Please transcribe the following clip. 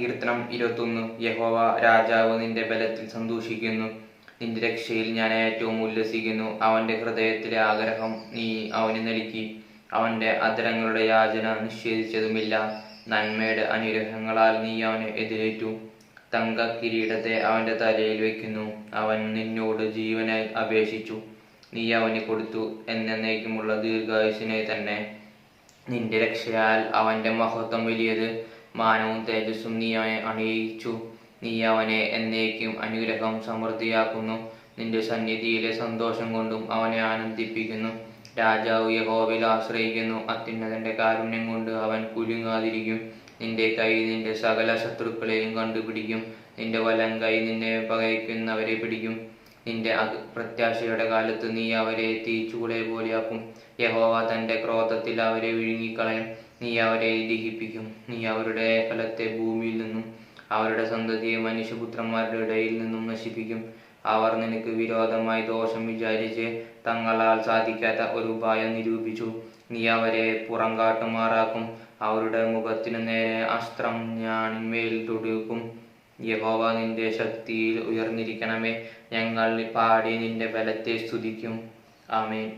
സങ്കീർത്തനം 21. യഹോവ രാജാവ് നിന്റെ ബലത്തിൽ സന്തോഷിക്കുന്നു, നിന്റെ രക്ഷയിൽ ഞാൻ ഏറ്റവും ഉല്ലസിക്കുന്നു. അവന്റെ ഹൃദയത്തിലെ ആഗ്രഹം നീ അവന് നൽകി, അവന്റെ അധരങ്ങളുടെ യാചന നിഷേധിച്ചതുമില്ല. നന്മയുടെ അനുഗ്രഹങ്ങളാൽ നീ അവനെ എതിരേറ്റു. തങ്ക കിരീടത്തെ അവന്റെ തലയിൽ വെക്കുന്നു. അവൻ നിന്നോട് ജീവനായി അപേക്ഷിച്ചു, നീ അവന് കൊടുത്തു എന്നേക്കുമുള്ള ദീർഘായുസ്സിനെ തന്നെ. നിന്റെ രക്ഷയാൽ അവന്റെ മഹത്വം വലിയത്, മാനവും തേജസ്സും നീ അവനെ അണിയിച്ചു. നീ അവനെ എന്നേക്കും അനുഗ്രഹം സമൃദ്ധിയാക്കുന്നു. നിന്റെ സന്നിധിയിലെ സന്തോഷം കൊണ്ടും അവനെ ആനന്ദിപ്പിക്കുന്നു. രാജാവ് യഹോവയിൽ ആശ്രയിക്കുന്നു, അത്യുന്നതന്റെ കാരുണ്യം കൊണ്ട് അവൻ കുലുങ്ങാതിരിക്കും. നിന്റെ കൈ നിന്റെ സകല ശത്രുക്കളെയും കണ്ടുപിടിക്കും, നിന്റെ വലം കൈ നിന്നെ പകയ്ക്കുന്നവരെ പിടിക്കും. നിന്റെ പ്രത്യാശയുടെ കാലത്ത് നീ അവരെ തീച്ചൂളെ പോലെയാക്കും. യഹോവ തന്റെ ക്രോധത്തിൽ അവരെ വിഴുങ്ങിക്കളയും. നീ അവരെ ദഹിപ്പിക്കും. നീ അവരുടെ ഫലത്തെ ഭൂമിയിൽ നിന്നും അവരുടെ സന്തതിയെ മനുഷ്യപുത്രന്മാരുടെ ഇടയിൽ നിന്നും നശിപ്പിക്കും. അവർ നിനക്ക് വിരോധമായി ദോഷം വിചാരിച്ച് തങ്ങളാൽ സാധിക്കാത്ത ഒരു ഉപായം നിരൂപിച്ചു. നീ അവരെ പുറംകാട്ടുമാറാക്കും. അവരുടെ മുഖത്തിനു നേരെ അസ്ത്രം ഞാണിന്മേൽ തൊടുക്കും. യഹോവ നിന്റെ ശക്തിയിൽ ഉയർന്നിരിക്കണമേ. ഞങ്ങൾ പാടി നിന്റെ ബലത്തെ സ്തുതിക്കും. ആമേൻ.